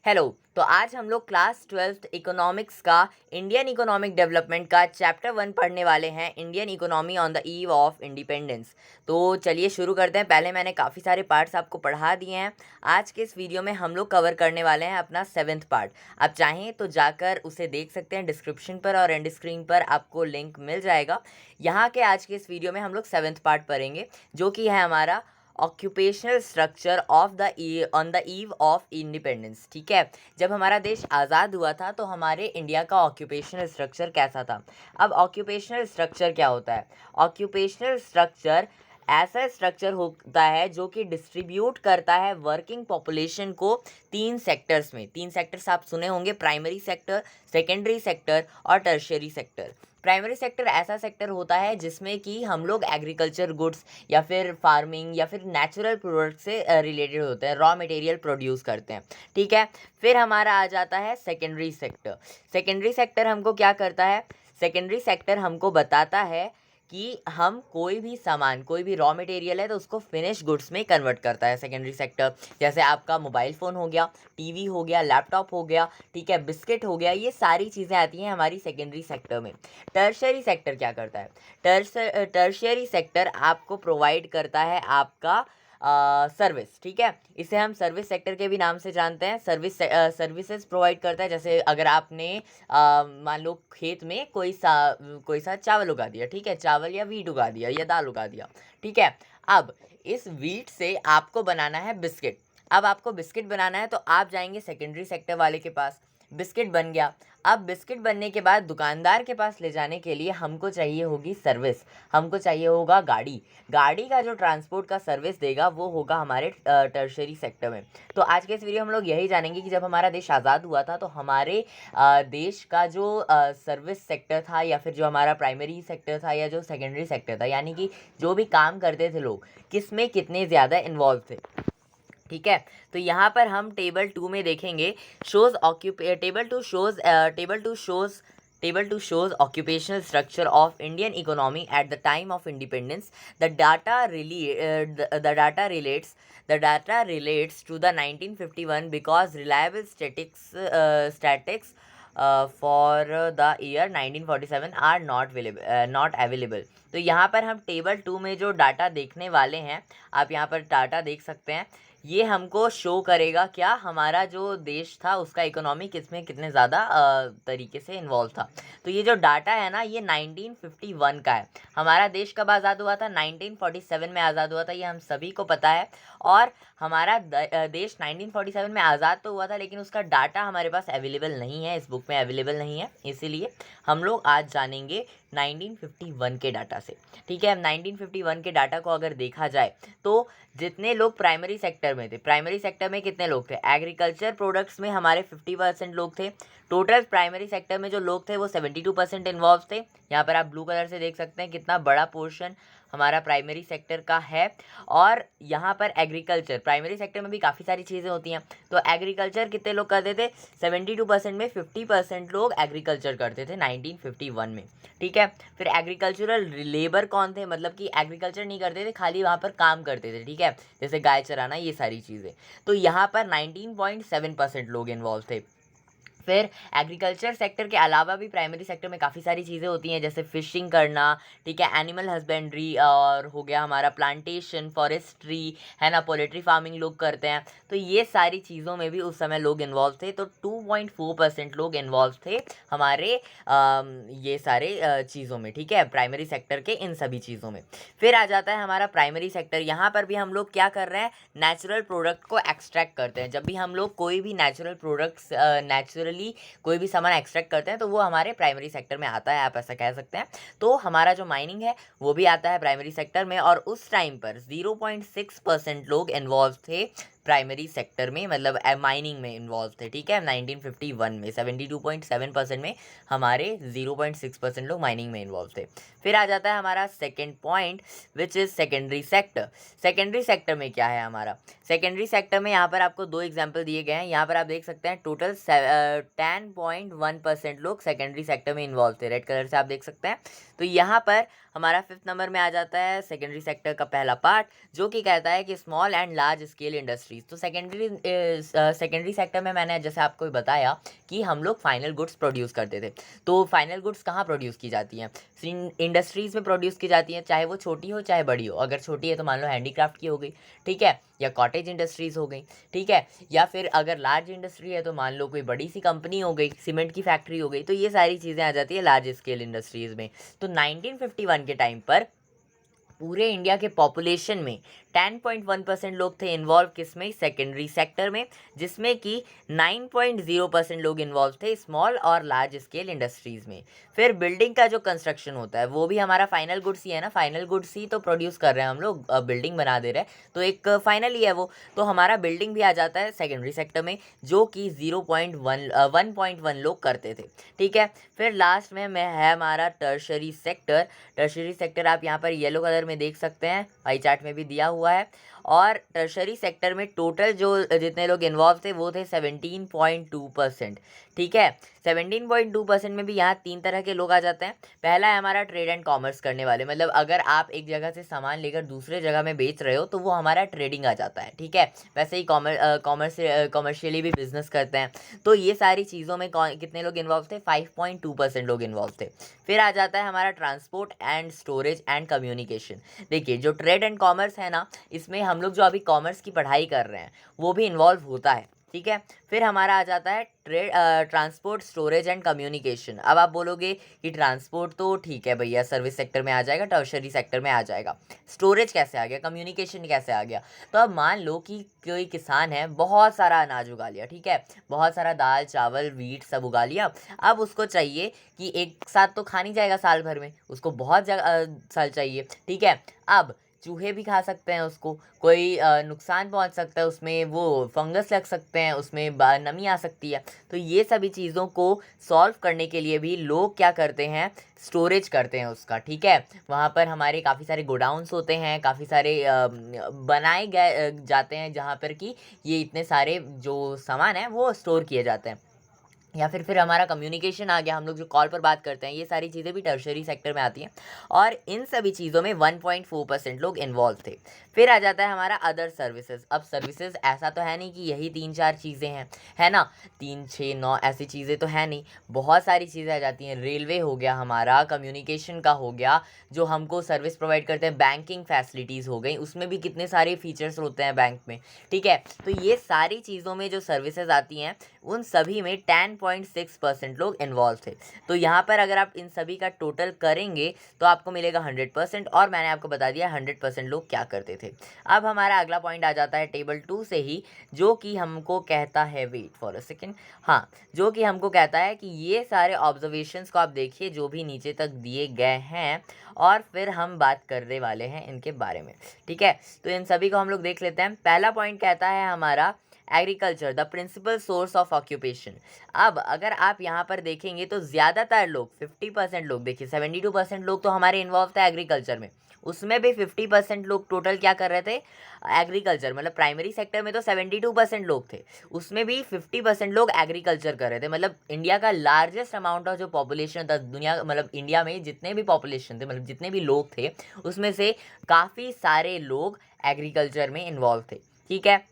Hello. तो आज हम लोग क्लास 12th इकोनॉमिक्स का इंडियन इकोनॉमिक डेवलपमेंट का चैप्टर 1 पढ़ने वाले हैं, Indian economy on the eve of independence. तो चलिए शुरू करते हैं। पहले मैंने काफ़ी सारे पार्ट्स आपको पढ़ा दिए हैं। आज के इस वीडियो में हम लोग कवर करने वाले हैं अपना 7th पार्ट। आप चाहें तो जाकर उसे देख सकते हैं, डिस्क्रिप्शन पर और एंड स्क्रीन पर आपको लिंक मिल जाएगा। यहाँ के आज के इस वीडियो में हम लोग 7th पार्ट पढ़ेंगे, जो कि है हमारा occupational structure on the eve of independence. ठीक है, जब हमारा देश आज़ाद हुआ था तो हमारे इंडिया का ऑक्यूपेशनल स्ट्रक्चर कैसा था। अब ऑक्यूपेशनल स्ट्रक्चर क्या होता है? ऑक्यूपेशनल स्ट्रक्चर ऐसा स्ट्रक्चर होता है जो कि डिस्ट्रीब्यूट करता है वर्किंग पॉपुलेशन को 3 सेक्टर्स में। 3 सेक्टर्स आप सुने होंगे, प्राइमरी सेक्टर, सेकेंडरी सेक्टर और टर्शियरी सेक्टर। प्राइमरी सेक्टर ऐसा सेक्टर होता है जिसमें कि हम लोग एग्रीकल्चर गुड्स या फिर फार्मिंग या फिर नेचुरल प्रोडक्ट से रिलेटेड होते हैं, रॉ मटेरियल प्रोड्यूस करते हैं। ठीक है, फिर हमारा आ जाता है सेकेंडरी सेक्टर। सेकेंडरी सेक्टर हमको क्या करता है? सेकेंडरी सेक्टर हमको बताता है कि हम कोई भी सामान, कोई भी रॉ मटेरियल है तो उसको फिनिश गुड्स में कन्वर्ट करता है सेकेंडरी सेक्टर। जैसे आपका मोबाइल फ़ोन हो गया, टीवी हो गया, लैपटॉप हो गया, ठीक है, बिस्किट हो गया, ये सारी चीज़ें आती हैं हमारी सेकेंडरी सेक्टर में। टर्शियरी सेक्टर क्या करता है? टर्शियरी सेक्टर आपको प्रोवाइड करता है आपका सर्विस। ठीक है, इसे हम सर्विस सेक्टर के भी नाम से जानते हैं। सर्विसेज प्रोवाइड करता है। जैसे अगर आपने मान लो खेत में कोई सा चावल उगा दिया, ठीक है, चावल या वीट उगा दिया या दाल उगा दिया, ठीक है। अब इस वीट से आपको बनाना है बिस्किट। अब आपको बिस्किट बनाना है तो आप जाएंगे सेकेंडरी सेक्टर वाले के पास, बिस्किट बन गया। अब बिस्किट बनने के बाद दुकानदार के पास ले जाने के लिए हमको चाहिए होगी सर्विस, हमको चाहिए होगा गाड़ी। गाड़ी का जो ट्रांसपोर्ट का सर्विस देगा वो होगा हमारे टर्शियरी सेक्टर में। तो आज के इस वीडियो हम लोग यही जानेंगे कि जब हमारा देश आज़ाद हुआ था तो हमारे देश का जो सर्विस सेक्टर था या फिर जो हमारा प्राइमरी सेक्टर था या जो सेकेंडरी सेक्टर था, यानी कि जो भी काम करते थे लोग, किस में कितने ज़्यादा इन्वॉल्व थे। ठीक है, तो यहाँ पर हम टेबल 2 में देखेंगे, table two shows occupational structure of Indian economy at the time of independence. The data relates to the 1951 because reliable statics for the year 1947 are not available. तो यहाँ पर हम टेबल 2 में जो डाटा देखने वाले हैं, आप यहाँ पर डाटा देख सकते हैं, ये हमको शो करेगा क्या हमारा जो देश था उसका इकोनॉमी किसमें कितने ज़्यादा तरीके से इन्वॉल्व था। तो ये जो डाटा है ना, ये 1951 का है। हमारा देश कब आज़ाद हुआ था? 1947 में आज़ाद हुआ था, ये हम सभी को पता है। और हमारा देश 1947 में आज़ाद तो हुआ था, लेकिन उसका डाटा हमारे पास अवेलेबल नहीं है, इस बुक में अवेलेबल नहीं है। इसीलिए हम लोग आज जानेंगे 1951 के डाटा से। ठीक है, 1951 के डाटा को अगर देखा जाए तो जितने लोग प्राइमरी सेक्टर में थे, प्राइमरी सेक्टर में कितने लोग थे? एग्रीकल्चर प्रोडक्ट्स में हमारे 50% लोग थे। टोटल प्राइमरी सेक्टर में जो लोग थे वो 72% इन्वॉल्व थे। यहाँ पर आप ब्लू कलर से देख सकते हैं कितना बड़ा पोर्शन हमारा प्राइमरी सेक्टर का है। और यहाँ पर एग्रीकल्चर, प्राइमरी सेक्टर में भी काफ़ी सारी चीज़ें होती हैं, तो एग्रीकल्चर कितने लोग करते थे? 72% में 50% लोग एग्रीकल्चर करते थे 1951 में। ठीक है, फिर एग्रीकल्चरल लेबर कौन थे? मतलब कि एग्रीकल्चर नहीं करते थे, खाली वहाँ पर काम करते थे। ठीक है, जैसे गाय चराना, ये सारी चीज़ें। तो यहाँ पर 19.7% लोग इन्वॉल्व थे। फिर एग्रीकल्चर सेक्टर के अलावा भी प्राइमरी सेक्टर में काफ़ी सारी चीज़ें होती हैं, जैसे फिशिंग करना, ठीक है, एनिमल हस्बेंड्री, और हो गया हमारा प्लांटेशन, फॉरेस्ट्री, है ना, पोल्ट्री फार्मिंग लोग करते हैं। तो ये सारी चीज़ों में भी उस समय लोग इन्वॉल्व थे। तो 2.4% लोग इन्वॉल्व थे हमारे ये सारे चीज़ों में। ठीक है, प्राइमरी सेक्टर के इन सभी चीज़ों में। फिर आ जाता है हमारा प्राइमरी सेक्टर। यहाँ पर भी हम लोग क्या कर रहे हैं? नेचुरल प्रोडक्ट को एक्सट्रैक्ट करते हैं। जब भी हम लोग कोई भी नेचुरल प्रोडक्ट्स नेचुरली कोई भी सामान एक्सट्रैक्ट करते हैं तो वो हमारे प्राइमरी सेक्टर में आता है, आप ऐसा कह सकते हैं। तो हमारा जो माइनिंग है वो भी आता है प्राइमरी सेक्टर में। और उस टाइम पर 0.6% लोग इन्वॉल्व थे प्राइमरी सेक्टर में, मतलब माइनिंग में इन्वॉल्व थे। ठीक है, 1951 में 72.7% में हमारे 0.6% लोग माइनिंग में इन्वॉल्व थे। फिर आ जाता है हमारा second point, which is secondary sector. Secondary sector में क्या है हमारा? सेकेंडरी सेक्टर में यहाँ पर आपको 2 एग्जाम्पल दिए गए हैं। यहाँ पर आप देख सकते हैं टोटल 10.1% लोग सेकेंडरी सेक्टर में इन्वॉल्व थे, रेड कलर से आप देख सकते हैं। तो यहाँ पर हमारा 5th नंबर में आ जाता है सेकेंडरी सेक्टर का पहला पार्ट, जो कि कहता है कि small and large scale industries. तो सेकेंडरी सेक्टर में मैंने जैसे आपको बताया कि हम लोग फाइनल गुड्स प्रोड्यूस करते थे। तो फाइनल गुड्स कहाँ प्रोड्यूस की जाती हैं? इंडस्ट्रीज़ में प्रोड्यूस की जाती हैं, चाहे वो छोटी हो चाहे बड़ी हो। अगर छोटी है तो मान लो हैंडीक्राफ्ट की हो गई, ठीक है, या कॉटेज इंडस्ट्रीज़ हो गई, ठीक है, या फिर अगर लार्ज इंडस्ट्री है तो मान लो कोई बड़ी सी कंपनी हो गई, सीमेंट की फैक्ट्री हो गई। तो ये सारी चीज़ें आ जाती है लार्ज स्केल इंडस्ट्रीज़ में। तो 1951 के टाइम पर पूरे इंडिया के पॉपुलेशन में 10.1% लोग थे इन्वॉल्व किसमें? सेकेंडरी सेक्टर में, जिसमें कि 9.0% लोग इन्वॉल्व थे स्मॉल और लार्ज स्केल इंडस्ट्रीज़ में। फिर बिल्डिंग का जो कंस्ट्रक्शन होता है वो भी हमारा फाइनल गुड्स ही है ना, फाइनल गुड्स ही तो प्रोड्यूस कर रहे हैं हम लोग, बिल्डिंग बना दे रहे हैं, तो एक फाइनल ही है वो। तो हमारा बिल्डिंग भी आ जाता है सेकेंडरी सेक्टर में, जो कि 1.1 लोग करते थे, ठीक है। फिर लास्ट में है हमारा टर्शरी सेक्टर। टर्शरी सेक्टर आप यहाँ पर येलो कलर में देख सकते हैं, पाई चार्ट में भी दिया हुआ है। और टर्शरी सेक्टर में टोटल जो जितने लोग इन्वॉल्व थे वो थे 17.2%, ठीक है। 17.2% में भी यहाँ 3 तरह के लोग आ जाते हैं। पहला है हमारा ट्रेड एंड कॉमर्स करने वाले, मतलब अगर आप एक जगह से सामान लेकर दूसरे जगह में बेच रहे हो तो वो हमारा ट्रेडिंग आ जाता है, ठीक है। वैसे ही कॉमर्शियली भी बिजनेस करते हैं। तो ये सारी चीज़ों में कितने लोग इन्वॉल्व थे? 5.2% लोग इन्वॉल्व थे। फिर आ जाता है हमारा transport and storage and communication. देखिए जो ट्रेड एंड कॉमर्स है ना, इसमें हम लोग जो अभी कॉमर्स की पढ़ाई कर रहे हैं वो भी इन्वॉल्व होता है, ठीक है। फिर हमारा आ जाता है ट्रांसपोर्ट स्टोरेज एंड कम्युनिकेशन। अब आप बोलोगे कि ट्रांसपोर्ट तो ठीक है भैया, सर्विस सेक्टर में आ जाएगा, टर्शरी सेक्टर में आ जाएगा, स्टोरेज कैसे आ गया, कम्युनिकेशन कैसे आ गया? तो अब मान लो कि कोई किसान है, बहुत सारा अनाज उगा लिया, ठीक है, बहुत सारा दाल चावल वीट सब उगा लिया। अब उसको चाहिए कि एक साथ तो खा नहीं जाएगा साल भर में, उसको बहुत साल चाहिए, ठीक है। अब चूहे भी खा सकते हैं उसको, कोई नुकसान पहुंच सकता है उसमें, वो फंगस लग सकते हैं उसमें, नमी आ सकती है। तो ये सभी चीज़ों को सॉल्व करने के लिए भी लोग क्या करते हैं? स्टोरेज करते हैं उसका, ठीक है। वहाँ पर हमारे काफ़ी सारे गोडाउन्स होते हैं, काफ़ी सारे बनाए गए जाते हैं जहाँ पर कि ये इतने सारे जो सामान है वो स्टोर किए जाते हैं। या फिर हमारा कम्युनिकेशन आ गया, हम लोग जो कॉल पर बात करते हैं, ये सारी चीज़ें भी टर्शरी सेक्टर में आती हैं। और इन सभी चीज़ों में 1.4% लोग इन्वॉल्व थे। फिर आ जाता है हमारा अदर सर्विसेज। अब सर्विसेज ऐसा तो है नहीं कि यही 3-4 चीज़ें हैं, है ना, 3, 6, 9 ऐसी चीज़ें तो है नहीं, बहुत सारी चीज़ें आ जाती हैं। रेलवे हो गया हमारा, कम्युनिकेशन का हो गया, जो हमको सर्विस प्रोवाइड करते हैं, बैंकिंग फैसिलिटीज़ हो गई, उसमें भी कितने सारे फीचर्स होते हैं बैंक में, ठीक है। तो ये सारी चीज़ों में जो सर्विसेज आती हैं उन सभी में 10.6% लोग इन्वॉल्व थे। तो यहाँ पर अगर आप इन सभी का टोटल करेंगे तो आपको मिलेगा 100%, और मैंने आपको बता दिया 100% लोग क्या करते थे। अब हमारा अगला पॉइंट आ जाता है टेबल 2 से ही, जो कि हमको कहता है, वेट फॉर अ सेकेंड, हाँ, जो कि हमको कहता है कि ये सारे ऑब्जर्वेशंस को आप देखिए जो भी नीचे तक दिए गए हैं, और फिर हम बात करने वाले हैं इनके बारे में, ठीक है। तो इन सभी को हम लोग देख लेते हैं। पहला पॉइंट कहता है हमारा agriculture the principal source of occupation. अब अगर आप यहाँ पर देखेंगे तो ज़्यादातर लोग 50% लोग, देखिए 72% लोग तो हमारे इन्वॉल्व थे एग्रीकल्चर में, उसमें भी 50% लोग टोटल क्या कर रहे थे? एग्रीकल्चर। मतलब प्राइमरी सेक्टर में तो 72% लोग थे, उसमें भी 50% लोग एग्रीकल्चर कर रहे थे। मतलब इंडिया का लार्जेस्ट अमाउंट ऑफ जो पॉपुलेशन था दुनिया, मतलब इंडिया में जितने भी पॉपुलेशन थे, मतलब जितने भी लोग थे, उसमें से काफ़ी सारे लोग एग्रीकल्चर में इन्वॉल्व थे, ठीक है।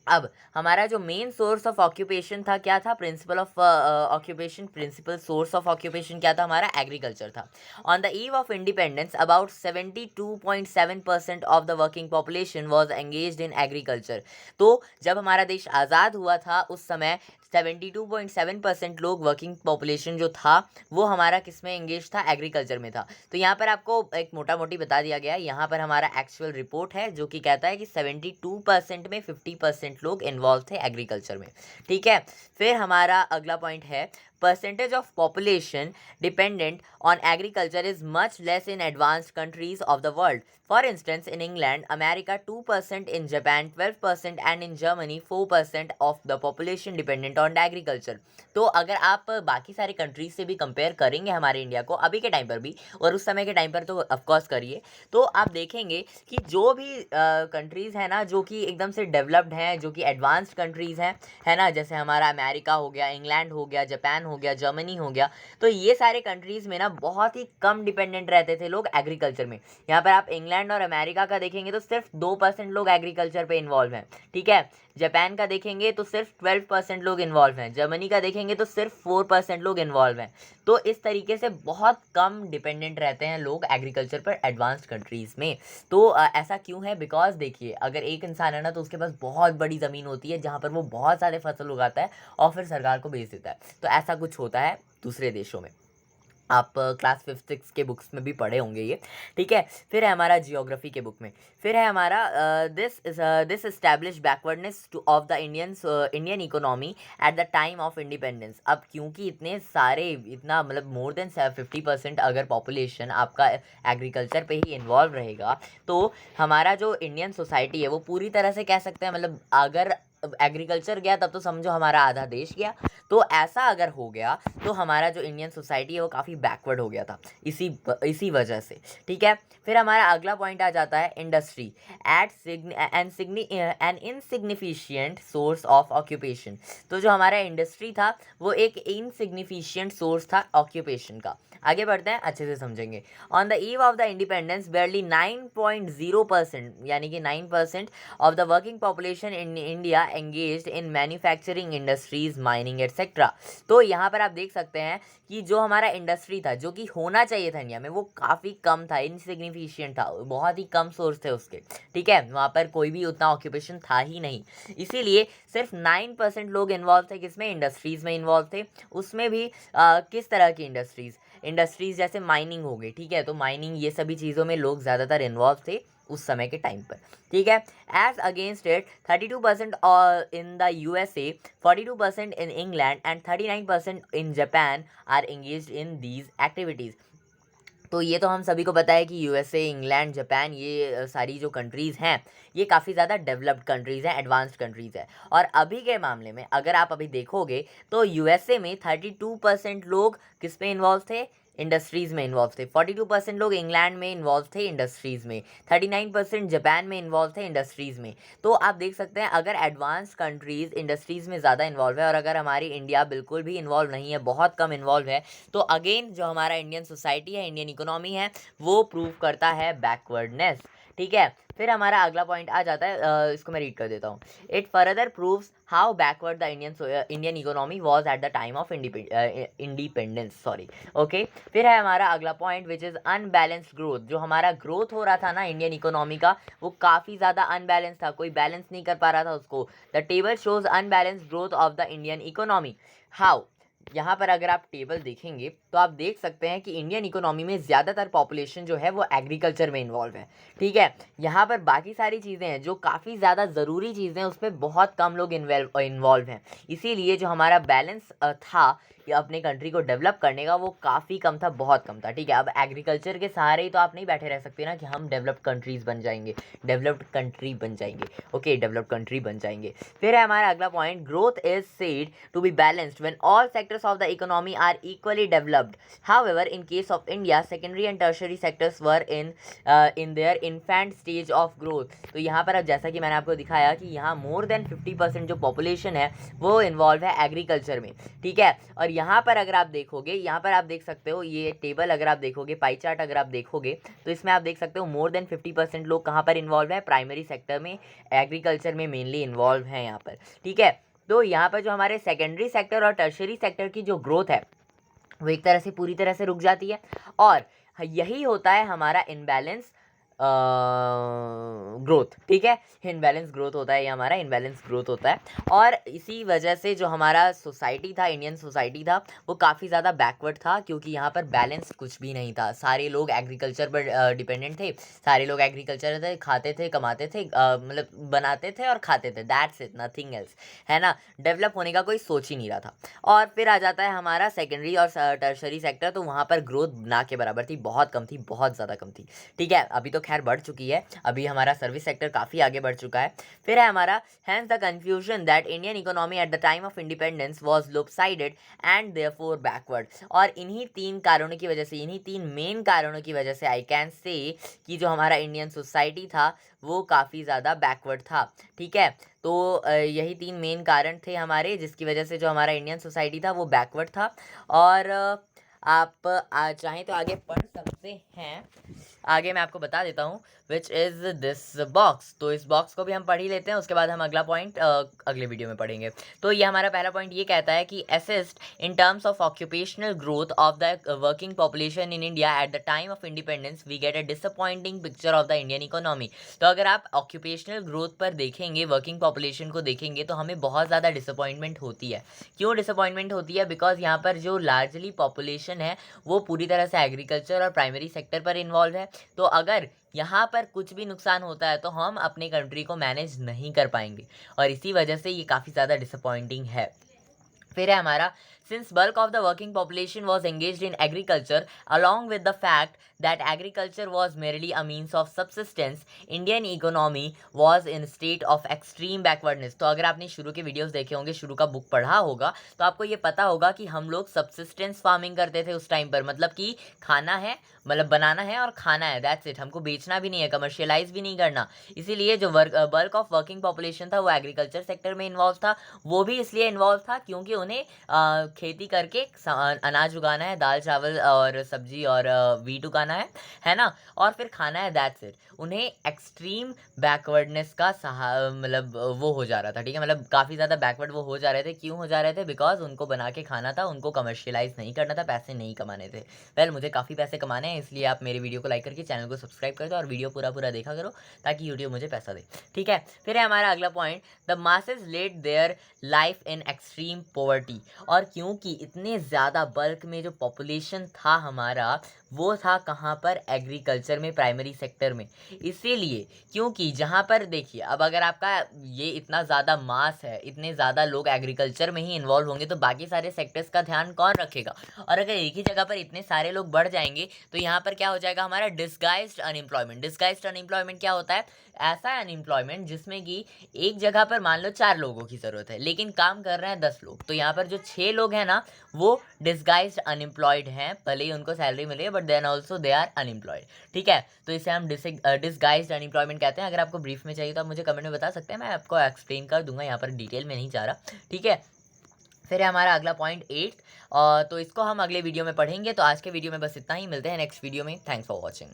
अब हमारा जो मेन सोर्स ऑफ ऑक्यूपेशन था क्या था? Principal of occupation, principal source of occupation क्या था हमारा? एग्रीकल्चर था। On the eve of independence about 72.7% of the working population was engaged in agriculture. तो जब हमारा देश आज़ाद हुआ था उस समय 72.7% लोग, वर्किंग पॉपुलेशन जो था वो हमारा किस में एंगेज था? एग्रीकल्चर में था। तो यहाँ पर आपको एक मोटा मोटी बता दिया गया है, यहाँ पर हमारा एक्चुअल रिपोर्ट है जो कि कहता है कि 72% में 50% लोग इन्वॉल्व थे एग्रीकल्चर में, ठीक है। फिर हमारा अगला पॉइंट है percentage of population dependent on agriculture is much less in advanced countries of the world. For instance, in England, America 2%, in Japan 12%, and in Germany 4% of the population dependent on agriculture. तो अगर आप बाकी सारे countries से भी compare करेंगे हमारे India को अभी के टाइम पर भी, और उस समय के टाइम पर तो ऑफकोर्स करिए, तो आप देखेंगे कि जो भी कंट्रीज़ हैं ना जो कि एकदम से डेवलप्ड हैं, जो कि एडवांस्ड कंट्रीज़ हैं, है ना, जैसे हमारा अमेरिका हो गया, इंग्लैंड हो गया, जापान हो गया, जर्मनी हो गया, तो ये सारे कंट्रीज़ में ना बहुत ही कम डिपेंडेंट रहते थे लोग एग्रीकल्चर में। यहाँ पर आप इंग्लैंड और अमेरिका का देखेंगे तो सिर्फ 2% लोग एग्रीकल्चर पे इन्वॉल्व हैं, ठीक है। जापान का देखेंगे तो सिर्फ 12% लोग इन्वॉल्व हैं, जर्मनी का देखेंगे तो सिर्फ 4% लोग इन्वॉल्व हैं। तो इस तरीके से बहुत कम डिपेंडेंट रहते हैं लोग एग्रीकल्चर पर एडवांस्ड कंट्रीज़ में। तो ऐसा क्यों है? बिकॉज देखिए, अगर एक इंसान है ना तो उसके पास बहुत बड़ी ज़मीन होती है जहाँ पर वो बहुत सारे फसल उगाता है और फिर सरकार को बेच देता है। तो ऐसा कुछ होता है दूसरे देशों में, आप क्लास 5-6 के बुक्स में भी पढ़े होंगे ये, ठीक है। फिर है हमारा जियोग्राफी के बुक में, फिर है हमारा this establish backwardness two of the Indian economy at the time of independence. अब क्योंकि इतने सारे, इतना मतलब मोर देन 50% अगर पॉपुलेशन आपका एग्रीकल्चर पे ही इन्वॉल्व रहेगा, तो हमारा जो इंडियन सोसाइटी है वो पूरी तरह से कह सकते हैं, मतलब अगर एग्रीकल्चर गया तब तो समझो हमारा आधा देश गया। तो ऐसा अगर हो गया तो हमारा जो इंडियन सोसाइटी है वो काफ़ी बैकवर्ड हो गया था इसी वजह से, ठीक है। फिर हमारा अगला पॉइंट आ जाता है industry an insignificant source of occupation. तो जो हमारा इंडस्ट्री था वो एक इनसिग्निफिशियंट सोर्स था ऑक्यूपेशन का। आगे बढ़ते हैं, अच्छे से समझेंगे। On the eve of the independence barely 9.0%, यानी कि 9% of the working population in India engaged in manufacturing industries, mining etcetera. तो यहाँ पर आप देख सकते हैं कि जो हमारा इंडस्ट्री था, जो कि होना चाहिए था इंडिया में, वो काफ़ी कम था, इनसिग्निफिशियंट था, बहुत ही कम सोर्स थे उसके, ठीक है। वहाँ पर कोई भी उतना ऑक्यूपेशन था ही नहीं, इसीलिए सिर्फ 9% लोग इन्वॉल्व थे, किसमें? इंडस्ट्रीज़ में इन्वॉल्व थे। उसमें भी किस तरह की इंडस्ट्रीज़ जैसे माइनिंग हो गई, ठीक है। तो माइनिंग, ये सभी चीज़ों में लोग ज़्यादातर इन्वॉल्व थे उस समय के टाइम पर, ठीक है। As against it 32% in the USA, 42% in England and 39% in Japan are engaged in these activities. तो ये तो हम सभी को पता है कि USA, इंग्लैंड, जापान, ये सारी जो कंट्रीज़ हैं ये काफ़ी ज़्यादा डेवलप्ड कंट्रीज़ हैं, एडवांस्ड कंट्रीज़ है। और अभी के मामले में अगर आप अभी देखोगे तो USA में 32% लोग किस में इन्वॉल्व थे? इंडस्ट्रीज़ में इन्वॉल्व थे। 42% लोग इंग्लैंड में इन्वॉल्व थे इंडस्ट्रीज़ में, 39% जापान में इन्वॉल्व थे इंडस्ट्रीज़ में। तो आप देख सकते हैं अगर एडवांस कंट्रीज़ इंडस्ट्रीज़ में ज़्यादा इन्वॉल्व है और अगर हमारी इंडिया बिल्कुल भी इन्वॉल्व नहीं है, बहुत कम इन्वॉल्व है, तो अगेन जो हमारा इंडियन सोसाइटी है, इंडियन इकोनॉमी है, वो प्रूव करता है बैकवर्डनेस, ठीक है। फिर हमारा अगला पॉइंट आ जाता है, इसको मैं रीड कर देता हूँ। It further proves how backward the Indian economy was at the time of independence, sorry, okay. फिर है हमारा अगला point which is unbalanced growth. जो हमारा ग्रोथ हो रहा था ना इंडियन इकोनॉमी का, वो काफ़ी ज़्यादा अनबैलेंस था, कोई बैलेंस नहीं कर पा रहा था उसको। The table shows unbalanced growth of the Indian economy. How? यहाँ पर अगर आप टेबल देखेंगे तो आप देख सकते हैं कि इंडियन इकोनॉमी में ज़्यादातर पॉपुलेशन जो है वो एग्रीकल्चर में इन्वॉल्व है, ठीक है। यहाँ पर बाकी सारी चीज़ें हैं जो काफ़ी ज़्यादा ज़रूरी चीज़ें हैं, उसमें बहुत कम लोग इन्वॉल्व हैं। इसीलिए जो हमारा बैलेंस था या अपने कंट्री को डेवलप करने का, वो काफ़ी कम था, बहुत कम था, ठीक है। अब एग्रीकल्चर के सहारे ही तो आप नहीं बैठे रह सकते ना कि हम डेवलप्ड कंट्रीज़ बन जाएंगे, डेवलप्ड कंट्री बन जाएंगे, ओके, डेवलप्ड कंट्री बन जाएंगे। फिर है हमारा अगला point, growth is said to be balanced when all sectors of the economy are equally developed. However in case of India secondary and tertiary sectors were in their infant stage of growth. तो यहाँ पर अब जैसा कि मैंने आपको दिखाया कि यहाँ मोर देन 50% जो पॉपुलेशन है वो इन्वॉल्व है एग्रीकल्चर में, ठीक है। और यहाँ पर अगर आप देखोगे, यहाँ पर आप देख सकते हो ये टेबल, अगर आप देखोगे पाई चार्ट अगर आप देखोगे तो इसमें आप देख सकते हो मोर देन 50% लोग कहाँ पर इन्वॉल्व है? प्राइमरी सेक्टर में, एग्रीकल्चर में मेनली इन्वॉल्व हैं यहाँ पर, ठीक है। तो यहाँ पर जो हमारे सेकेंडरी सेक्टर और टर्शरी सेक्टर की जो ग्रोथ है वो एक तरह से पूरी तरह से रुक जाती है, और यही होता है हमारा इनबैलेंस ग्रोथ, ठीक है। इनबैलेंस ग्रोथ होता है, ये हमारा इनबैलेंस ग्रोथ होता है। और इसी वजह से जो हमारा सोसाइटी था, इंडियन सोसाइटी था, वो काफ़ी ज़्यादा बैकवर्ड था, क्योंकि यहाँ पर बैलेंस कुछ भी नहीं था। सारे लोग एग्रीकल्चर पर डिपेंडेंट थे, सारे लोग एग्रीकल्चर थे, खाते थे, कमाते थे, मतलब बनाते थे और खाते थे, दैट्स इट, नथिंग एल्स, है ना। डेवलप होने का कोई सोच ही नहीं रहा था। और फिर आ जाता है हमारा सेकेंडरी और टर्शरी सेक्टर, तो वहाँ पर ग्रोथ ना के बराबर थी, बहुत कम थी, बहुत ज़्यादा कम थी, ठीक है। अभी तो खैर बढ़ चुकी है, अभी हमारा सर्विस सेक्टर काफ़ी आगे बढ़ चुका है। फिर है हमारा hence the confusion that Indian economy at the time of independence was lopsided and therefore backward. और इन्हीं 3 कारणों की वजह से, इन्हीं 3 मेन कारणों की वजह से आई कैन से कि जो हमारा इंडियन सोसाइटी था वो काफ़ी ज़्यादा बैकवर्ड था। ठीक है, तो यही 3 मेन कारण थे हमारे, जिसकी वजह से जो हमारा इंडियन सोसाइटी था वो बैकवर्ड था। और आप चाहें तो आगे पढ़ सकते हैं। आगे मैं आपको बता देता हूँ विच इज़ दिस बॉक्स। तो इस बॉक्स को भी हम पढ़ ही लेते हैं, उसके बाद हम अगला पॉइंट अगले वीडियो में पढ़ेंगे। तो ये हमारा पहला पॉइंट ये कहता है कि assist in terms of occupational growth of the working population in India at the time of independence we get a disappointing picture of the Indian economy. तो अगर आप ऑक्यूपेशनल ग्रोथ पर देखेंगे, वर्किंग पॉपुलेशन को देखेंगे, तो हमें बहुत ज़्यादा डिसअपॉइंटमेंट होती है। क्यों डिसअपॉइंटमेंट होती है? बिकॉज यहाँ पर जो लार्जली पॉपुलेशन है वो पूरी तरह से एग्रीकल्चर और प्राइमरी सेक्टर पर इन्वॉल्व है। तो अगर यहाँ पर कुछ भी नुकसान होता है तो हम अपनी कंट्री को मैनेज नहीं कर पाएंगे, और इसी वजह से ये काफ़ी ज़्यादा डिसअपॉइंटिंग है। फिर है हमारा since bulk of the working population was engaged in agriculture, along with the fact that agriculture was merely a means of subsistence, Indian economy was in state of extreme backwardness। तो अगर आपने शुरू के videos देखे होंगे, शुरू का book पढ़ा होगा, तो आपको ये पता होगा कि हम लोग सबसिस्टेंस फार्मिंग करते थे उस टाइम पर। मतलब कि खाना है, मतलब बनाना है और खाना है, दैट्स इट। हमको बेचना भी नहीं है, कमर्शियलाइज भी नहीं करना। इसीलिए जो बल्क ऑफ वर्किंग पॉपुलेशन था वो एग्रीकल्चर सेक्टर में इन्वॉल्व था। वो भी इसलिए इन्वॉल्व था क्योंकि उन्हें खेती करके अनाज उगाना है, दाल चावल और सब्जी और वीट उगाना है ना, और फिर खाना है, दैट्स इट। उन्हें एक्सट्रीम बैकवर्डनेस का मतलब वो हो जा रहा था। ठीक है, मतलब काफ़ी ज़्यादा बैकवर्ड वो हो जा रहे थे। क्यों हो जा रहे थे? बिकॉज उनको बना के खाना था, उनको कमर्शियलाइज नहीं करना था, पैसे नहीं कमाने थे। वेल मुझे काफ़ी पैसे कमाने हैं, इसलिए आप मेरे वीडियो को लाइक करके चैनल को सब्सक्राइब कर दो और वीडियो पूरा देखा करो ताकि यूट्यूब मुझे पैसा दे। ठीक है, फिर है हमारा अगला point, the masses led their life in extreme poverty. और क्योंकि इतने ज़्यादा बल्क में जो पॉपुलेशन था हमारा, वो था कहाँ पर? एग्रीकल्चर में, प्राइमरी सेक्टर में। इसीलिए क्योंकि जहाँ पर देखिए, अब अगर आपका ये इतना ज़्यादा मास है, इतने ज़्यादा लोग एग्रीकल्चर में ही इन्वॉल्व होंगे, तो बाकी सारे सेक्टर्स का ध्यान कौन रखेगा? और अगर एक ही जगह पर इतने सारे लोग बढ़ जाएंगे तो यहाँ पर क्या हो जाएगा? हमारा डिस्गाइज्ड अनएम्प्लॉयमेंट। डिस्गाइज्ड अनएम्प्लॉयमेंट क्या होता है? ऐसा अनएम्प्लॉयमेंट जिसमें कि एक जगह पर मान लो 4 लोगों की ज़रूरत है, लेकिन काम कर रहे हैं 10 लोग। तो यहाँ पर जो 6 लोग हैं ना, वो डिस्गाइज्ड अनएम्प्लॉयड हैं। भले ही उनको सैलरी मिले, but then also they are unemployed. ठीक है, तो इसे हम डिस्गाइज्ड अनएम्प्लॉयमेंट कहते हैं। अगर आपको ब्रीफ में चाहिए तो आप मुझे कमेंट में बता सकते हैं, मैं आपको एक्सप्लेन कर दूंगा, यहाँ पर डिटेल में नहीं जा रहा। ठीक है, फिर है हमारा अगला पॉइंट 8, तो इसको हम अगले वीडियो में पढ़ेंगे। तो आज के वीडियो में बस इतना ही, मिलते हैं नेक्स्ट वीडियो में। Thanks for watching.